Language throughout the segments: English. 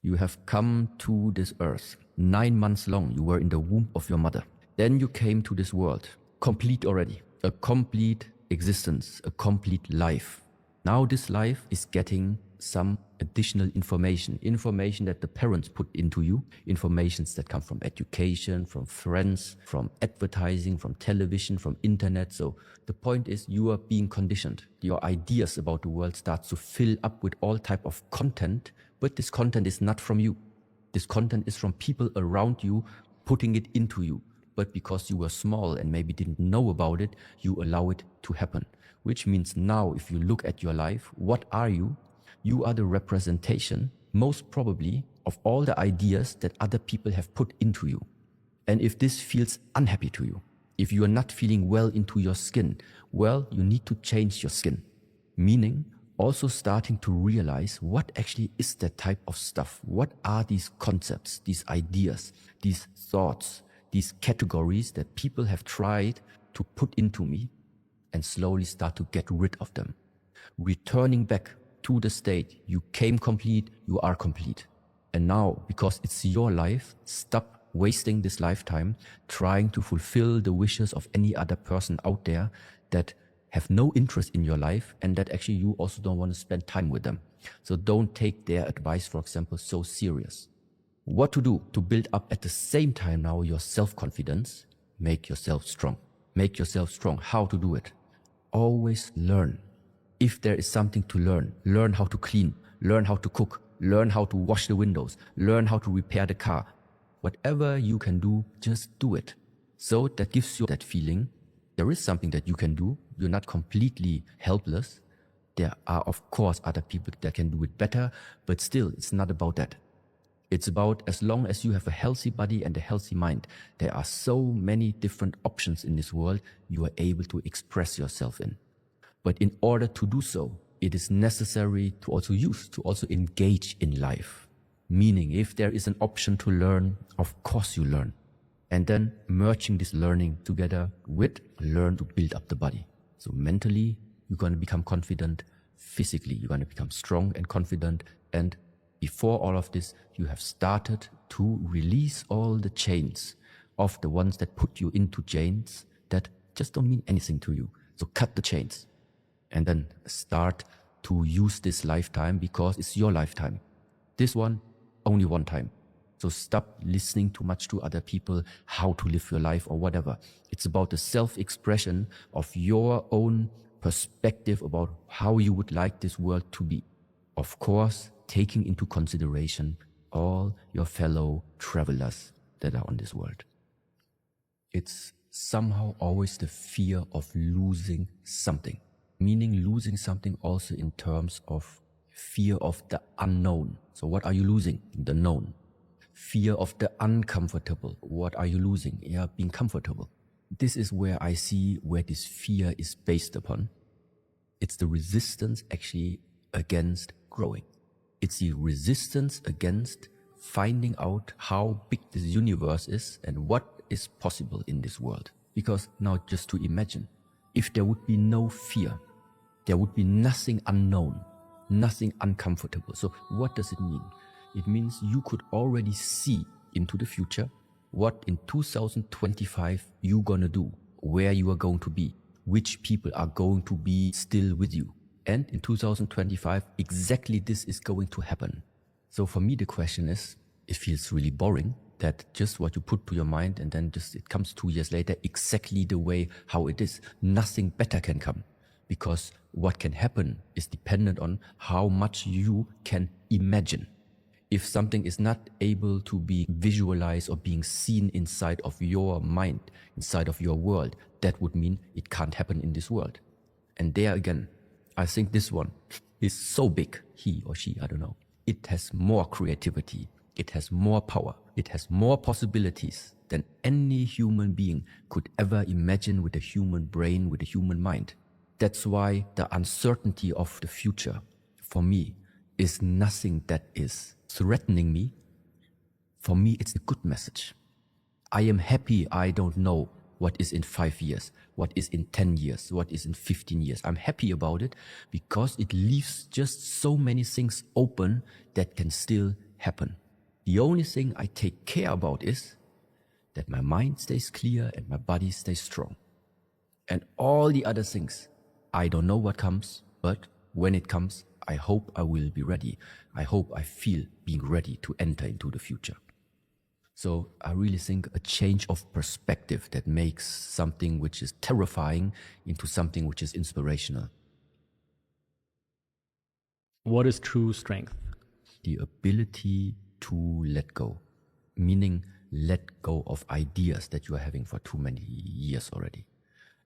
You have come to this earth. 9 months long, you were in the womb of your mother. Then you came to this world, complete already, a complete existence, a complete life. Now this life is getting some additional information that the parents put into you, informations that come from education, from friends, from advertising, from television, from internet. So the point is you are being conditioned. Your ideas about the world start to fill up with all type of content, but this content is not from you. This content is from people around you putting it into you. But because you were small and maybe didn't know about it, you allow it to happen. Which means now if you look at your life, what are you? You are the representation, most probably, of all the ideas that other people have put into you. And if this feels unhappy to you, if you are not feeling well into your skin, well, you need to change your skin. Meaning, also starting to realize what actually is that type of stuff. What are these concepts, these ideas, these thoughts, these categories that people have tried to put into me, and slowly start to get rid of them. Returning back to the state, you came complete, you are complete. And now, because it's your life, stop wasting this lifetime trying to fulfill the wishes of any other person out there that have no interest in your life and that actually you also don't want to spend time with them. So don't take their advice, for example, so serious. What to do to build up at the same time now your self-confidence? Make yourself strong. Make yourself strong. How to do it? Always learn. If there is something to learn, learn how to clean, learn how to cook, learn how to wash the windows, learn how to repair the car. Whatever you can do, just do it. So that gives you that feeling. There is something that you can do. You're not completely helpless. There are, of course, other people that can do it better, but still, it's not about that. It's about as long as you have a healthy body and a healthy mind, there are so many different options in this world you are able to express yourself in. But in order to do so, it is necessary to also engage in life. Meaning, if there is an option to learn, of course you learn. And then merging this learning together with learn to build up the body. So mentally, you're going to become confident. Physically, you're going to become strong and confident. And before all of this, you have started to release all the chains of the ones that put you into chains that just don't mean anything to you. So cut the chains and then start to use this lifetime because it's your lifetime. This one, only one time. So stop listening too much to other people, how to live your life or whatever. It's about the self-expression of your own perspective about how you would like this world to be. Of course, taking into consideration all your fellow travelers that are on this world. It's somehow always the fear of losing something, meaning losing something also in terms of fear of the unknown. So what are you losing? The known. Fear of the uncomfortable. What are you losing? Yeah, being comfortable. This is where I see where this fear is based upon. It's the resistance actually against growing. It's the resistance against finding out how big this universe is and what is possible in this world. Because now just to imagine, if there would be no fear, there would be nothing unknown, nothing uncomfortable. So what does it mean? It means you could already see into the future what in 2025 you're gonna do, where you are going to be, which people are going to be still with you. And in 2025, exactly this is going to happen. So for me, the question is, it feels really boring that just what you put to your mind and then just it comes 2 years later, exactly the way how it is. Nothing better can come because what can happen is dependent on how much you can imagine. If something is not able to be visualized or being seen inside of your mind, inside of your world, that would mean it can't happen in this world. And there again, I think this one is so big, he or she, I don't know. It has more creativity. It has more power. It has more possibilities than any human being could ever imagine with a human brain, with a human mind. That's why the uncertainty of the future, for me, is nothing that is threatening me. For me, it's a good message. I am happy I don't know what is in 5 years, what is in 10 years, what is in 15 years. I'm happy about it because it leaves just so many things open that can still happen. The only thing I take care about is that my mind stays clear and my body stays strong. And all the other things, I don't know what comes, but when it comes, I hope I will be ready. I hope I feel being ready to enter into the future. So I really think a change of perspective that makes something which is terrifying into something which is inspirational. What is true strength? The ability to let go, meaning let go of ideas that you are having for too many years already.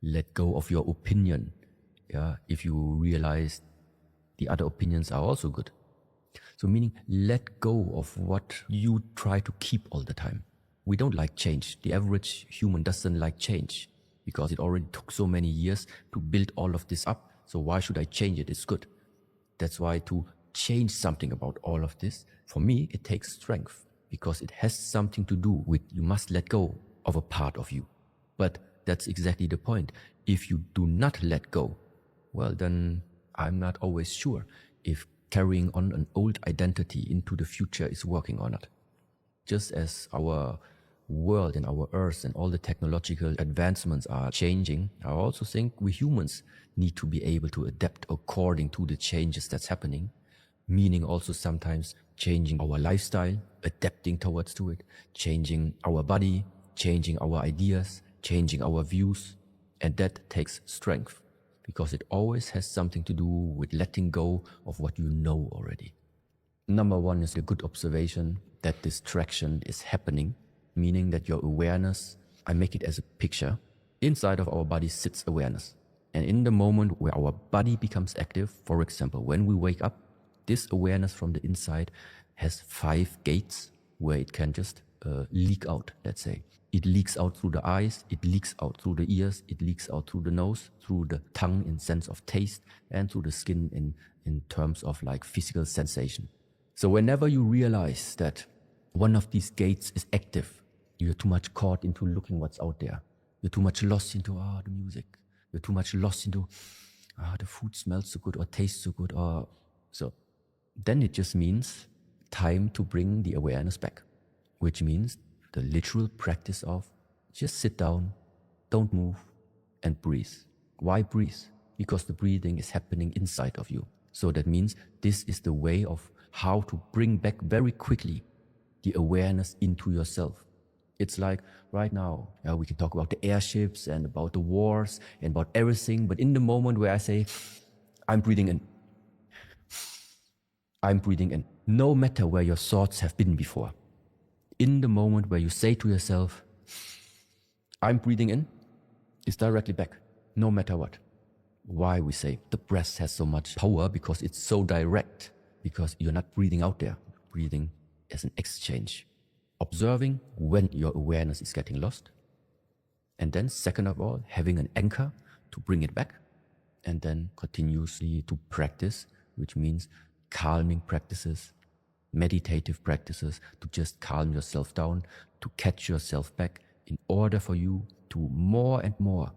Let go of your opinion, if you realize the other opinions are also good. So meaning let go of what you try to keep all the time. We don't like change. The average human doesn't like change because it already took so many years to build all of this up. So why should I change it? It's good. That's why to change something about all of this, for me, it takes strength because it has something to do with you must let go of a part of you. But that's exactly the point. If you do not let go, well, then I'm not always sure if carrying on an old identity into the future is working or not. Just as our world and our earth and all the technological advancements are changing, I also think we humans need to be able to adapt according to the changes that's happening, meaning also sometimes changing our lifestyle, adapting towards to it, changing our body, changing our ideas, changing our views. And that takes strength because it always has something to do with letting go of what you know already. Number one is a good observation that distraction is happening, meaning that your awareness, I make it as a picture, inside of our body sits awareness. And in the moment where our body becomes active, for example, when we wake up, this awareness from the inside has 5 gates where it can just leak out, let's say. It leaks out through the eyes, it leaks out through the ears, it leaks out through the nose, through the tongue in sense of taste, and through the skin in terms of like physical sensation. So whenever you realize that one of these gates is active, you're too much caught into looking what's out there. You're too much lost into the music. You're too much lost into the food smells so good or tastes so good. So then it just means time to bring the awareness back, which means the literal practice of just sit down, don't move, and breathe. Why breathe? Because the breathing is happening inside of you. So that means this is the way of how to bring back very quickly the awareness into yourself. It's like right now, we can talk about the airships and about the wars and about everything, but in the moment where I say, I'm breathing in, I'm breathing in, no matter where your thoughts have been before, in the moment where you say to yourself, I'm breathing in, it's directly back, no matter what. Why we say the breath has so much power? Because it's so direct, because you're not breathing out there, breathing as an exchange. Observing when your awareness is getting lost. And then second of all, having an anchor to bring it back. And then continuously to practice, which means calming practices, meditative practices, to just calm yourself down, to catch yourself back in order for you to more and more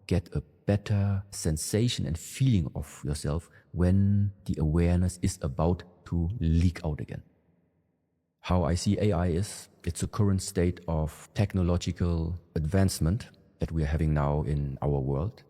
get a better sensation and feeling of yourself when the awareness is about to leak out again. How I see AI is, it's a current state of technological advancement that we are having now in our world,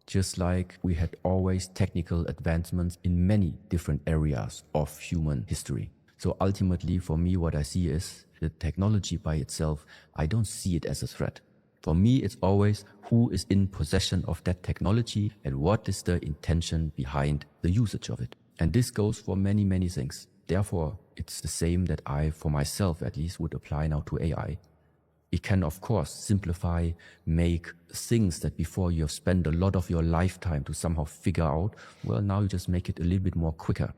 just like we had always technical advancements in many different areas of human history. So ultimately, for me, what I see is the technology by itself, I don't see it as a threat. For me, it's always who is in possession of that technology and what is the intention behind the usage of it. And this goes for many, many things. Therefore, it's the same that I, for myself at least, would apply now to AI. It can, of course, simplify, make things that before you have spent a lot of your lifetime to somehow figure out, well, now you just make it a little bit more quicker.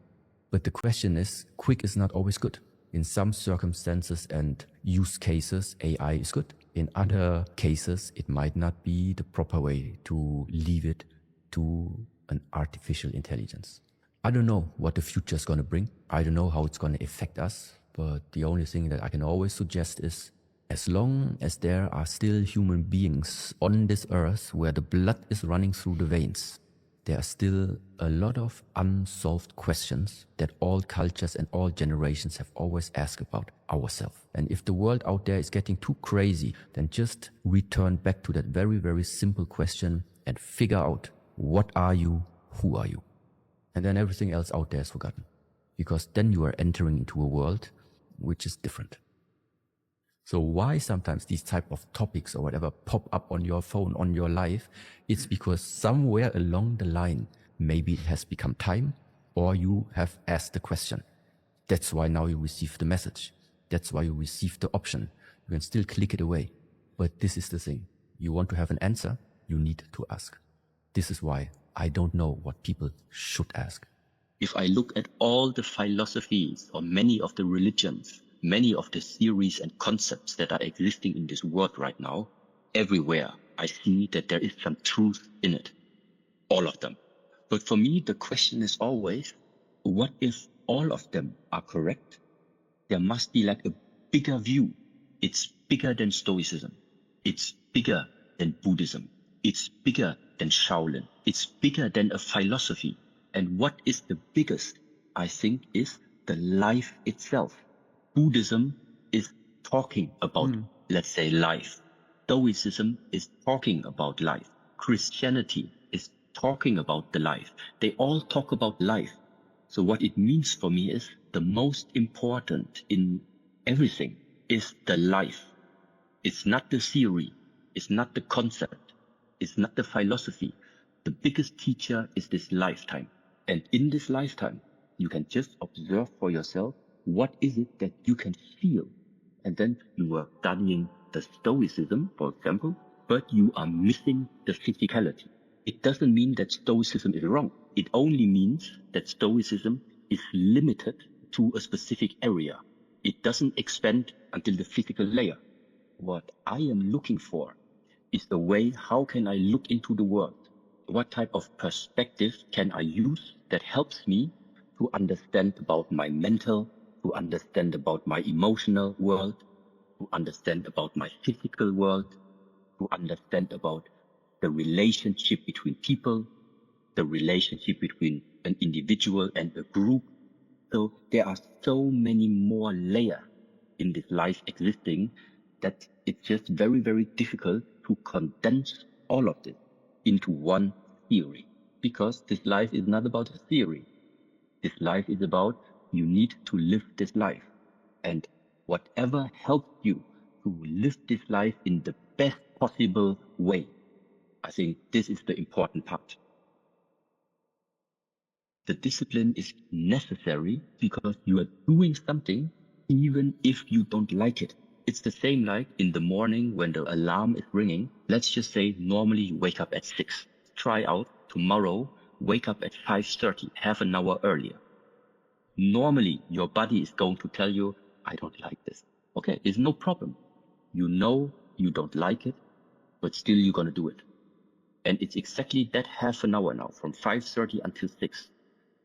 But the question is, quick is not always good. In some circumstances and use cases, AI is good. In other cases, it might not be the proper way to leave it to an artificial intelligence. I don't know what the future is going to bring. I don't know how it's going to affect us. But the only thing that I can always suggest is, as long as there are still human beings on this earth where the blood is running through the veins, there are still a lot of unsolved questions that all cultures and all generations have always asked about ourselves. And if the world out there is getting too crazy, then just return back to that very, very simple question and figure out, what are you? Who are you? And then everything else out there is forgotten. Because then you are entering into a world which is different. So why sometimes these type of topics or whatever pop up on your phone, on your life, it's because somewhere along the line, maybe it has become time, or you have asked the question. That's why now you receive the message. That's why you receive the option. You can still click it away. But this is the thing. You want to have an answer, you need to ask. This is why I don't know what people should ask. If I look at all the philosophies or many of the religions, many of the theories and concepts that are existing in this world right now, everywhere I see that there is some truth in it. All of them. But for me, the question is always, what if all of them are correct? There must be like a bigger view. It's bigger than Stoicism. It's bigger than Buddhism. It's bigger than Shaolin. It's bigger than a philosophy. And what is the biggest, I think, is the life itself. Buddhism is talking about, let's say, life. Stoicism is talking about life. Christianity is talking about the life. They all talk about life. So what it means for me is the most important in everything is the life. It's not the theory. It's not the concept. It's not the philosophy. The biggest teacher is this lifetime. And in this lifetime, you can just observe for yourself, what is it that you can feel? And then you are studying the Stoicism, for example, but you are missing the physicality. It doesn't mean that Stoicism is wrong. It only means that Stoicism is limited to a specific area. It doesn't expand until the physical layer. What I am looking for is a way, how can I look into the world? What type of perspective can I use that helps me to understand about my mental, to understand about my emotional world, to understand about my physical world, to understand about the relationship between people, the relationship between an individual and a group. So there are so many more layers in this life existing that it's just very, very difficult to condense all of this into one theory, because this life is not about a theory. This life is about, you need to live this life. And whatever helps you to live this life in the best possible way, I think this is the important part. The discipline is necessary because you are doing something even if you don't like it. It's the same like in the morning when the alarm is ringing. Let's just say normally you wake up at 6. Try out tomorrow, wake up at 5:30, half an hour earlier. Normally your body is going to tell you, I don't like this. Okay, it's no problem. You know you don't like it, but still you're going to do it. And it's exactly that half an hour now, from 5:30 until 6,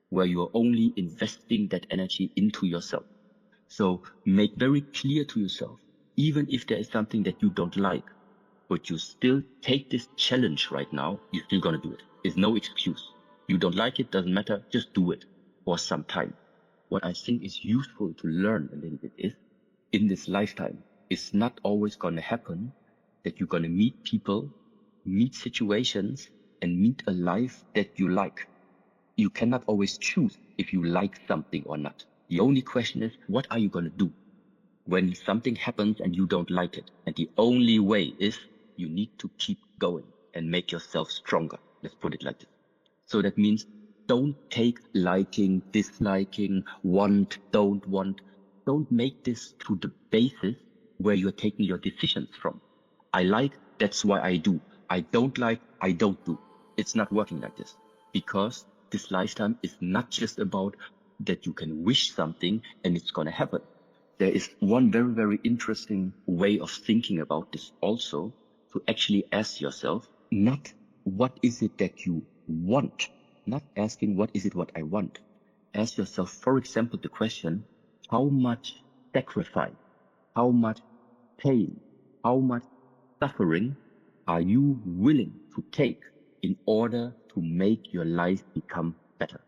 where you're only investing that energy into yourself. So make very clear to yourself, even if there is something that you don't like, but you still take this challenge right now, you're still going to do it. There's no excuse. You don't like it, doesn't matter, just do it for some time. What I think is useful to learn a little bit is, in this lifetime, it's not always going to happen that you're going to meet people, meet situations, and meet a life that you like. You cannot always choose if you like something or not. The only question is, what are you going to do when something happens and you don't like it? And the only way is you need to keep going and make yourself stronger. Let's put it like this. So that means don't take liking, disliking, want, don't want. Don't make this to the basis where you're taking your decisions from. I like, that's why I do. I don't like, I don't do. It's not working like this, because this lifetime is not just about that you can wish something and it's going to happen. There is one very, very interesting way of thinking about this also, to actually ask yourself, not what is it that you want, not asking what is it what I want. Ask yourself, for example, the question, how much sacrifice, how much pain, how much suffering are you willing to take in order to make your life become better.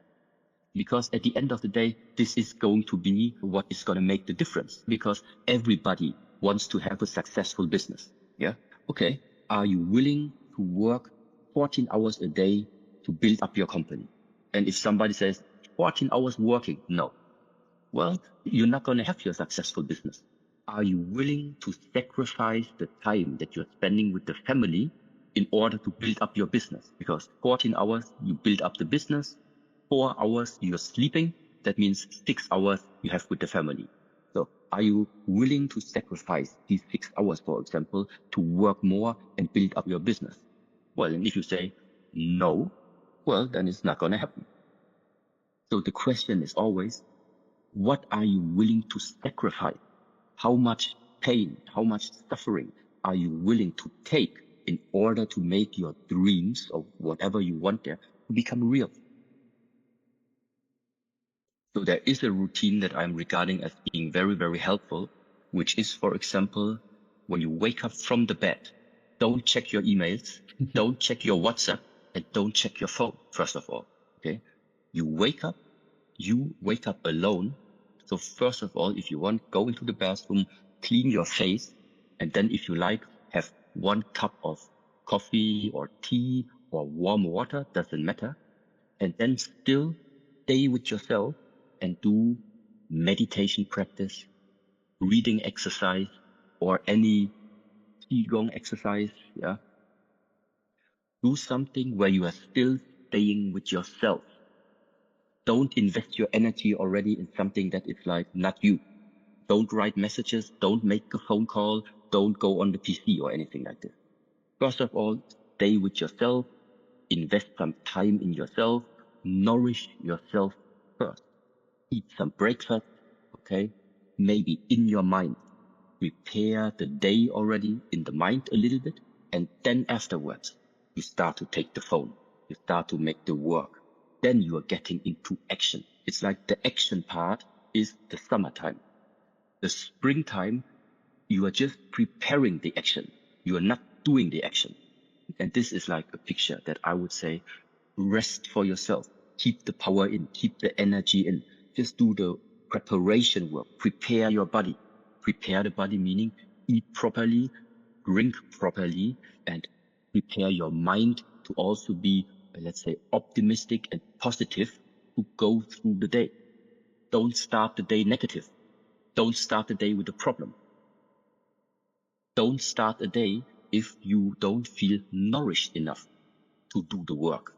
Because at the end of the day, this is going to be what is going to make the difference, because everybody wants to have a successful business. Yeah. Okay. Are you willing to work 14 hours a day to build up your company? And if somebody says 14 hours working, no. Well, you're not going to have your successful business. Are you willing to sacrifice the time that you're spending with the family in order to build up your business? Because 14 hours, you build up the business, 4 hours you're sleeping, that means 6 hours you have with the family. So are you willing to sacrifice these 6 hours, for example, to work more and build up your business? Well, and if you say no, well, then it's not going to happen. So the question is always, what are you willing to sacrifice? How much pain, how much suffering are you willing to take in order to make your dreams or whatever you want there to become real? So there is a routine that I'm regarding as being very, very helpful, which is, for example, when you wake up from the bed, don't check your emails, don't check your WhatsApp, and don't check your phone, first of all. Okay. You wake up alone. So first of all, if you want, go into the bathroom, clean your face, and then if you like, have 1 cup of coffee or tea or warm water, doesn't matter. And then still stay with yourself and do meditation practice, reading exercise, or any qigong exercise. Yeah. Do something where you are still staying with yourself. Don't invest your energy already in something that is like not you. Don't write messages. Don't make a phone call. Don't go on the PC or anything like this. First of all, stay with yourself. Invest some time in yourself. Nourish yourself first. Eat some breakfast. Okay. Maybe in your mind. Prepare the day already in the mind a little bit. And then afterwards, you start to take the phone. You start to make the work. Then you are getting into action. It's like the action part is the summertime. The springtime, you are just preparing the action. You are not doing the action. And this is like a picture that I would say, rest for yourself. Keep the power in, keep the energy in. Just do the preparation work. Prepare your body. Prepare the body meaning eat properly, drink properly, and prepare your mind to also be, let's say, optimistic and positive to go through the day. Don't start the day negative. Don't start the day with a problem. Don't start a day if you don't feel nourished enough to do the work.